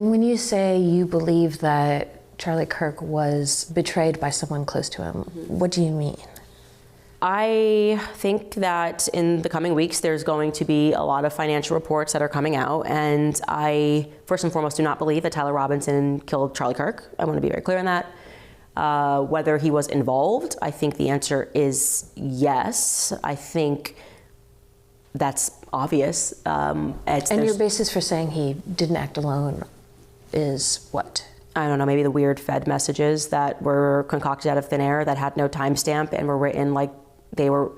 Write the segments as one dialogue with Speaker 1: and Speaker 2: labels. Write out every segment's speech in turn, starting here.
Speaker 1: When you say you believe that Charlie Kirk was betrayed by someone close to him, what do you mean?
Speaker 2: I think that in the coming weeks, there's going to be a lot of financial reports that are coming out. And I, first and foremost, do not believe that Tyler Robinson killed Charlie Kirk. I want to be very clear on that. Whether he was involved, I think the answer is yes. I think that's obvious.
Speaker 1: And your basis for saying he didn't act alone is what?
Speaker 2: I don't know, maybe the weird Fed messages that were concocted out of thin air that had no timestamp and were written like they were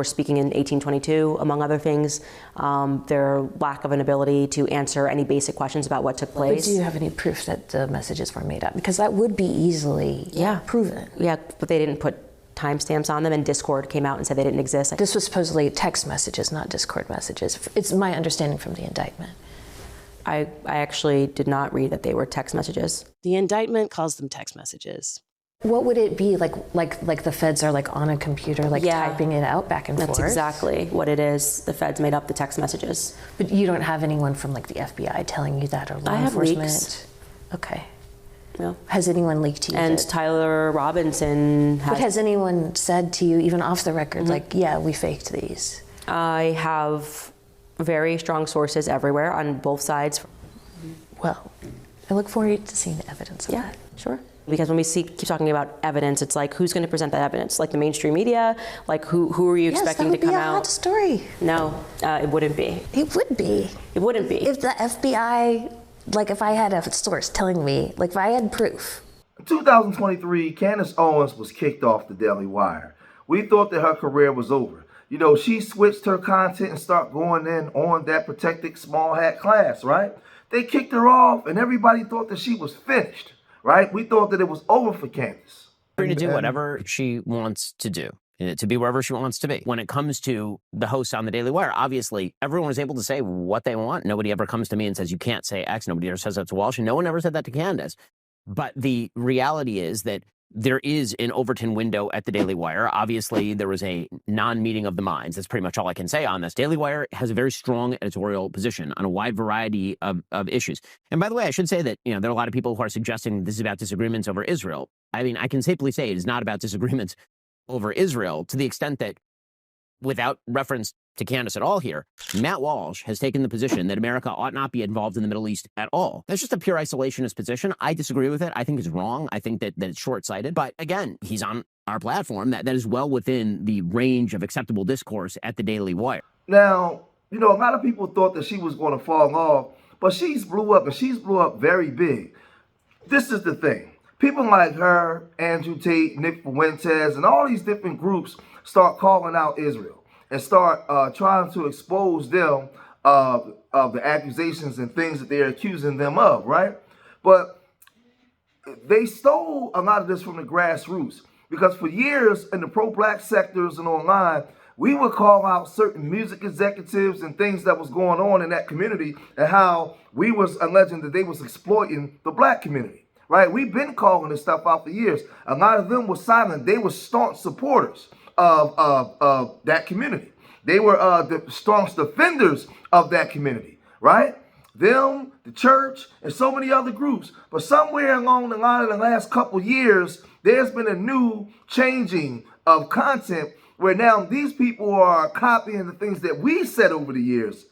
Speaker 2: speaking in 1822, among other things. Their lack of an ability to answer any basic questions about what took place.
Speaker 1: But do you have any proof that the messages were made up? Because that would be easily proven.
Speaker 2: Yeah, but they didn't put timestamps on them, and Discord came out and said they didn't exist.
Speaker 1: This was supposedly text messages, not Discord messages. It's my understanding from the indictment.
Speaker 2: I actually did not read that they were text messages.
Speaker 3: The indictment calls them text messages.
Speaker 1: What would it be like the feds are like on a computer, typing it out back and forth?
Speaker 2: That's exactly what it is. The feds made up the text messages.
Speaker 1: But you don't have anyone from like the FBI telling you that, or law
Speaker 2: I have
Speaker 1: enforcement?
Speaker 2: leaks.
Speaker 1: Okay.
Speaker 2: Yeah.
Speaker 1: Has anyone leaked to you?
Speaker 2: And Tyler Robinson has.
Speaker 1: But has anyone said to you, even off the record, yeah, we faked these?
Speaker 2: I have very strong sources everywhere on both sides.
Speaker 1: Well, I look forward to seeing the evidence of that.
Speaker 2: Sure. Because when we keep talking about evidence, it's like, who's going to present that evidence? Like the mainstream media? Like who are you expecting to come out?
Speaker 1: Yes, that would be a hot story.
Speaker 2: No, it wouldn't be.
Speaker 1: It would be.
Speaker 2: It wouldn't be.
Speaker 1: If the FBI, if I had a source telling me, if I had proof.
Speaker 4: In 2023, Candace Owens was kicked off the Daily Wire. We thought that her career was over. You know, she switched her content and started going in on that protected small hat class, right? They kicked her off and everybody thought that she was finished, right? We thought that it was over for Candace.
Speaker 5: Free to do whatever she wants to do, to be wherever she wants to be. When it comes to the host on the Daily Wire, obviously, everyone is able to say what they want. Nobody ever comes to me and says, you can't say X. Nobody ever says that to Walsh, and no one ever said that to Candace. But the reality is that there is an Overton window at the Daily Wire. Obviously, there was a non-meeting of the minds. That's pretty much all I can say on this. Daily Wire has a very strong editorial position on a wide variety of issues. And by the way, I should say that, there are a lot of people who are suggesting this is about disagreements over Israel. I mean, I can safely say it is not about disagreements over Israel, to the extent that, without reference to Candace at all here, Matt Walsh has taken the position that America ought not be involved in the Middle East at all. That's just a pure isolationist position. I disagree with it. I think it's wrong. I think that it's short-sighted. But again, he's on our platform. That is well within the range of acceptable discourse at the Daily Wire.
Speaker 4: Now, a lot of people thought that she was going to fall off, but she's blew up, and she's blew up very big. This is the thing. People like her, Andrew Tate, Nick Fuentes, and all these different groups start calling out Israel and start trying to expose them of the accusations and things that they're accusing them of, right? But they stole a lot of this from the grassroots, because for years in the pro-black sectors and online, we would call out certain music executives and things that was going on in that community and how we was alleging that they was exploiting the black community, right? We've been calling this stuff out for years. A lot of them were silent. They were staunch supporters of that community. They were the staunch defenders of that community, right? Them, the church, and so many other groups. But somewhere along the line in the last couple years, there's been a new changing of content where now these people are copying the things that we said over the years,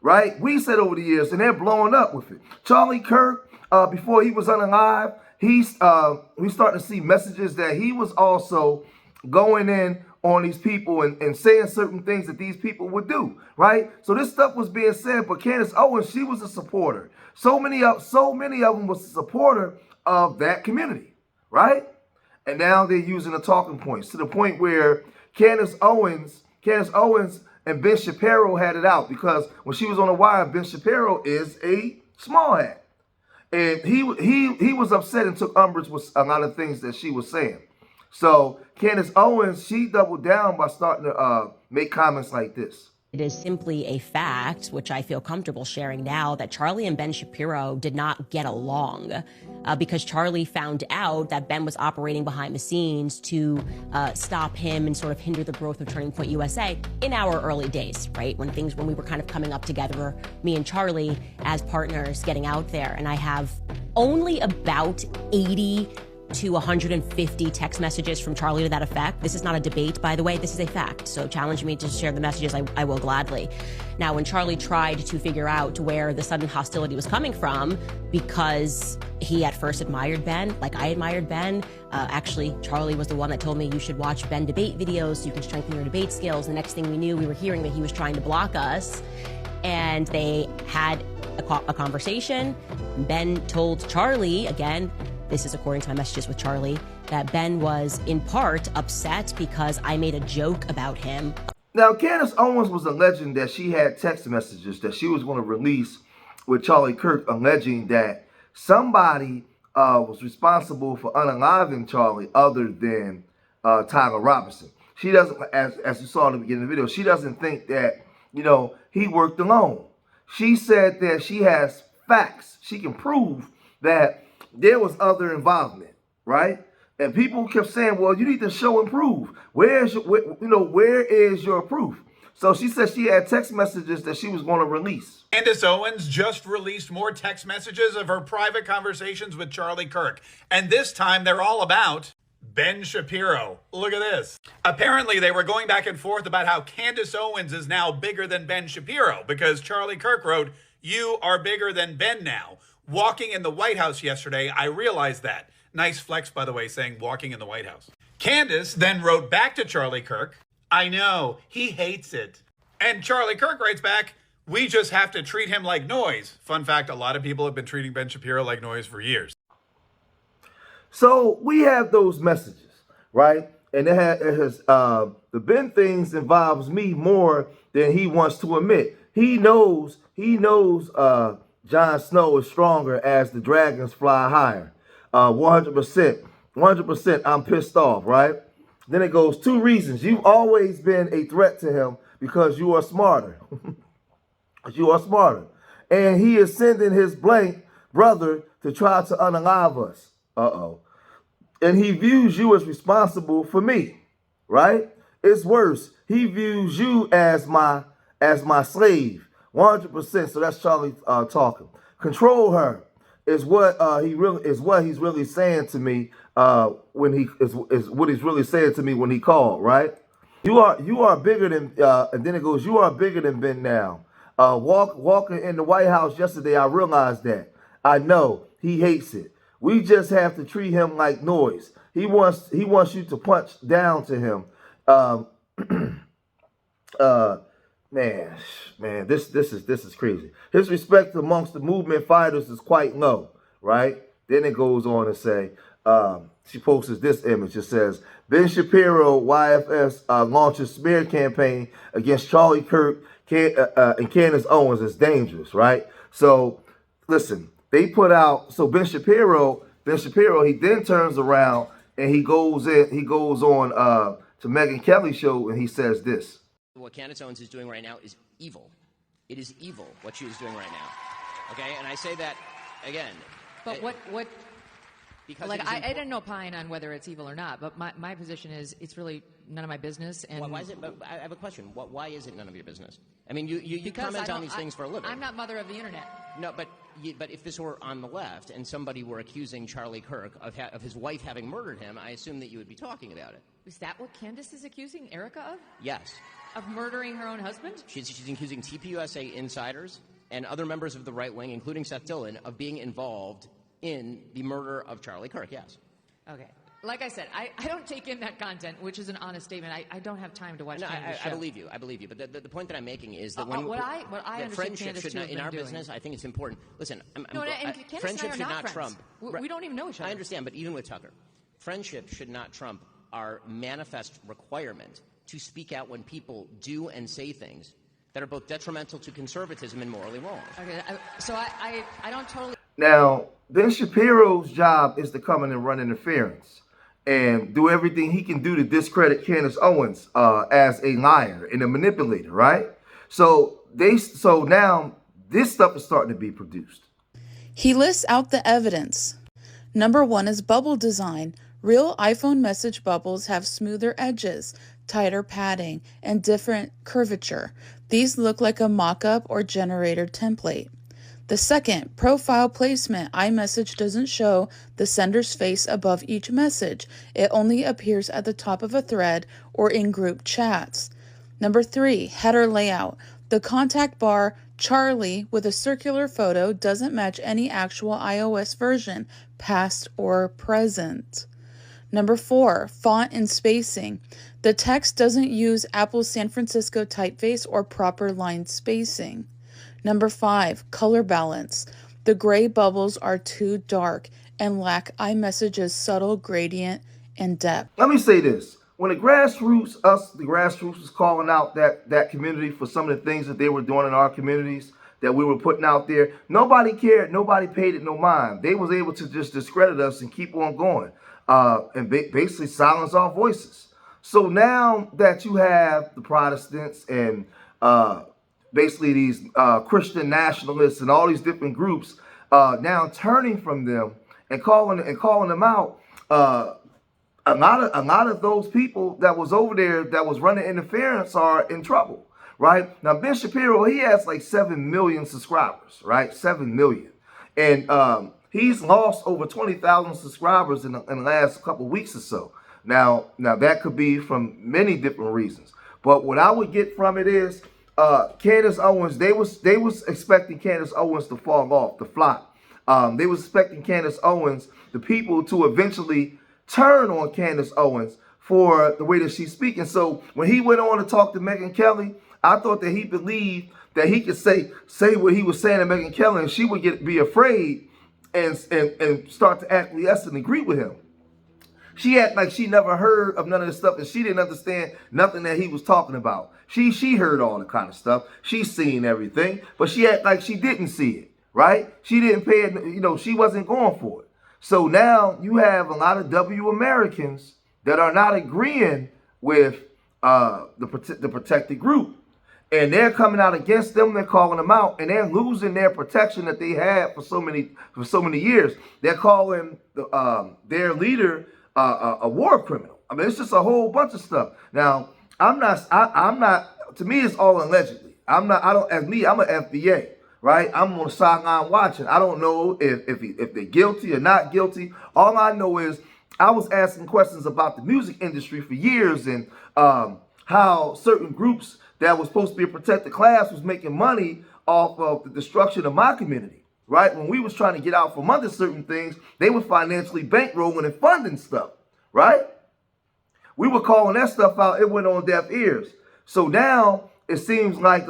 Speaker 4: right? We said over the years, and they're blowing up with it. Charlie Kirk, before he was unalive, we starting to see messages that he was also going in on these people and saying certain things that these people would do, right? So this stuff was being said, but Candace Owens, she was a supporter. So many of them was a supporter of that community, right? And now they're using the talking points to the point where Candace Owens and Ben Shapiro had it out, because when she was on the wire, Ben Shapiro is a small hat. And he was upset and took umbrage with a lot of things that she was saying. So Candace Owens, she doubled down by starting to make comments like this.
Speaker 2: It is simply a fact, which I feel comfortable sharing now, that Charlie and Ben Shapiro did not get along because Charlie found out that Ben was operating behind the scenes to stop him and sort of hinder the growth of Turning Point USA in our early days, right? When we were kind of coming up together, me and Charlie as partners getting out there. And I have only about 80 to 150 text messages from Charlie to that effect. This is not a debate, by the way. This is a fact. So challenge me to share the messages, I will gladly. Now, when Charlie tried to figure out where the sudden hostility was coming from, because he at first admired Ben, like I admired Ben, actually, Charlie was the one that told me you should watch Ben debate videos so you can strengthen your debate skills. The next thing we knew, we were hearing that he was trying to block us. And they had a conversation. Ben told Charlie, again, this is according to my messages with Charlie, that Ben was in part upset because I made a joke about him.
Speaker 4: Now, Candace Owens was alleging that she had text messages that she was going to release with Charlie Kirk, alleging that somebody was responsible for unaliving Charlie other than Tyler Robinson. She doesn't, as you saw in the beginning of the video, she doesn't think that, he worked alone. She said that she has facts. She can prove that there was other involvement, right? And people kept saying, well, you need to show and prove. Where is your proof? So she said she had text messages that she was going to release.
Speaker 6: Candace Owens just released more text messages of her private conversations with Charlie Kirk. And this time they're all about Ben Shapiro. Look at this. Apparently they were going back and forth about how Candace Owens is now bigger than Ben Shapiro because Charlie Kirk wrote, "You are bigger than Ben now." Walking in the White House yesterday, I realized that. Nice flex, by the way, saying walking in the White House. Candace then wrote back to Charlie Kirk, "I know, he hates it." And Charlie Kirk writes back, "We just have to treat him like noise." Fun fact, a lot of people have been treating Ben Shapiro like noise for years.
Speaker 4: So we have those messages, right? And the Ben things involves me more than he wants to admit. He knows Jon Snow is stronger as the dragons fly higher. 100%, I'm pissed off, right? Then it goes, 2 reasons. You've always been a threat to him because you are smarter. You are smarter. And he is sending his blank brother to try to unalive us. Uh-oh. And he views you as responsible for me, right? It's worse. He views you as my slave. 100%. So that's Charlie talking. Control her is what he's really saying to me when he is what he's really saying to me when he called, right? You are bigger than and then it goes, you are bigger than Ben now. Walking in the White House yesterday, I realized that. I know he hates it. We just have to treat him like noise. He wants you to punch down to him. Man, this is crazy. His respect amongst the movement fighters is quite low, right? Then it goes on to say, she posts this image. It says, Ben Shapiro, YFS, launches smear campaign against Charlie Kirk and Candace Owens is dangerous, right? So, listen, they put out, so Ben Shapiro, he then turns around and he goes on to Megyn Kelly's show and he says this.
Speaker 5: What Candace Owens is doing right now is evil. It is evil what she is doing right now. Okay, and I say that again.
Speaker 7: But what?
Speaker 5: Because
Speaker 7: like I didn't opine on whether it's evil or not. But my position is it's really none of my business. And
Speaker 5: why is it? But I have a question. Why is it none of your business? I mean, you comment on these things for a living.
Speaker 7: I'm not mother of the internet.
Speaker 5: No, but if this were on the left and somebody were accusing Charlie Kirk of his wife having murdered him, I assume that you would be talking about it.
Speaker 7: Is that what Candace is accusing Erica of?
Speaker 5: Yes.
Speaker 7: Of murdering her own husband?
Speaker 5: She's accusing TPUSA insiders and other members of the right wing, including Seth Dillon, of being involved in the murder of Charlie Kirk, yes.
Speaker 7: Okay. Like I said, I don't take in that content, which is an honest statement. I don't have time to watch Candace's show.
Speaker 5: I believe you. But the point that I'm making is that
Speaker 7: what I understand
Speaker 5: friendship
Speaker 7: Candace
Speaker 5: should not, in our business, I think it's important. Listen, friendship should not trump.
Speaker 7: We don't even know each other.
Speaker 5: I understand, but even with Tucker, friendship should not trump our manifest requirement to speak out when people do and say things that are both detrimental to conservatism and morally wrong.
Speaker 7: Okay, so I don't totally...
Speaker 4: Now, Ben Shapiro's job is to come in and run interference and do everything he can do to discredit Candace Owens as a liar and a manipulator, right? So now this stuff is starting to be produced.
Speaker 8: He lists out the evidence. Number 1 is bubble design. Real iPhone message bubbles have smoother edges, tighter padding, and different curvature. These look like a mock-up or generated template. The second, profile placement. iMessage doesn't show the sender's face above each message. It only appears at the top of a thread or in group chats. Number 3, header layout. The contact bar Charlie with a circular photo doesn't match any actual iOS version, past or present. Number 4, font and spacing. The text doesn't use Apple's San Francisco typeface or proper line spacing. Number 5, color balance. The gray bubbles are too dark and lack iMessage's subtle gradient and depth.
Speaker 4: Let me say this. When the grassroots was calling out that community for some of the things that they were doing in our communities that we were putting out there, nobody cared. Nobody paid it no mind. They was able to just discredit us and keep on going and basically silence our voices. So now that you have the Protestants and basically these Christian nationalists and all these different groups now turning from them and calling them out, a lot of those people that was over there that was running interference are in trouble, right? Now, Ben Shapiro, he has like 7 million subscribers, right? 7 million. And he's lost over 20,000 subscribers in the last couple of weeks or so. Now that could be from many different reasons. But what I would get from it is Candace Owens, they was expecting Candace Owens to fall off, to flop. They was expecting Candace Owens, the people, to eventually turn on Candace Owens for the way that she's speaking. So when he went on to talk to Megyn Kelly, I thought that he believed that he could say what he was saying to Megyn Kelly and she would be afraid and start to acquiesce and agree with him. She acted like she never heard of none of this stuff and she didn't understand nothing that he was talking about. She heard all the kind of stuff. She's seen everything, but she acted like she didn't see it, right? She didn't pay it, she wasn't going for it. So now you have a lot of W Americans that are not agreeing with the protected group. And they're coming out against them, they're calling them out, and they're losing their protection that they had for so many years. They're calling their leader a war criminal. I mean, it's just a whole bunch of stuff. Now, I'm not, to me, it's all allegedly. I'm an FBA. Right, I'm on the sideline watching. I don't know if they're guilty or not guilty. All I know is I was asking questions about the music industry for years and how certain groups that was supposed to be a protected class was making money off of the destruction of my community. Right, when we was trying to get out from under certain things, they were financially bankrolling and funding stuff. Right, we were calling that stuff out. It went on deaf ears. So now it seems like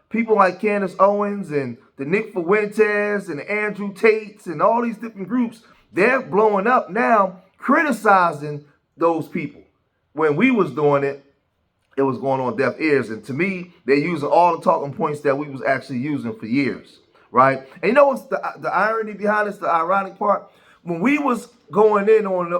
Speaker 4: people like Candace Owens and the Nick Fuentes and the Andrew Tates and all these different groups, they're blowing up now, criticizing those people. When we was doing it, it was going on deaf ears. And to me, they're using all the talking points that we was actually using for years, right? And you know what's the irony behind this, the ironic part? When we was going in on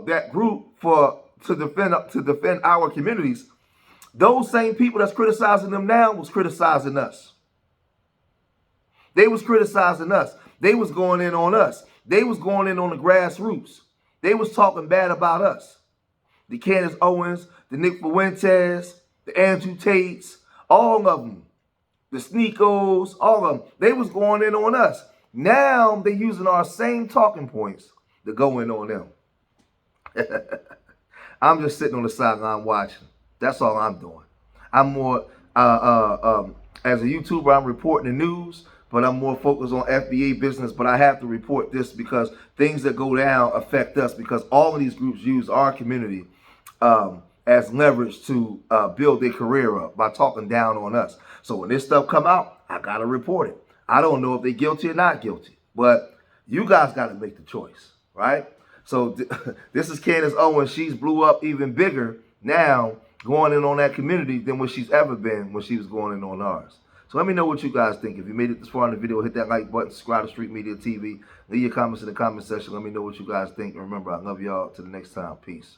Speaker 4: that group to defend our communities, those same people that's criticizing them now was criticizing us. They was criticizing us. They was going in on us. They was going in on the grassroots. They was talking bad about us. The Candace Owens, the Nick Fuentes, the Andrew Tates, all of them. The Sneakos, all of them. They was going in on us. Now they using our same talking points to go in on them. I'm just sitting on the sideline watching. That's all I'm doing. I'm more, as a YouTuber, I'm reporting the news, but I'm more focused on FBA business. But I have to report this because things that go down affect us because all of these groups use our community as leverage to build their career up by talking down on us. So when this stuff come out, I got to report it. I don't know if they're guilty or not guilty, but you guys got to make the choice, right? So this is Candace Owens. She's blew up even bigger now, going in on that community than what she's ever been when she was going in on ours. So let me know what you guys think. If you made it this far in the video, hit that like button, subscribe to Street Media TV, leave your comments in the comment section. Let me know what you guys think. And remember, I love y'all. Till the next time. Peace.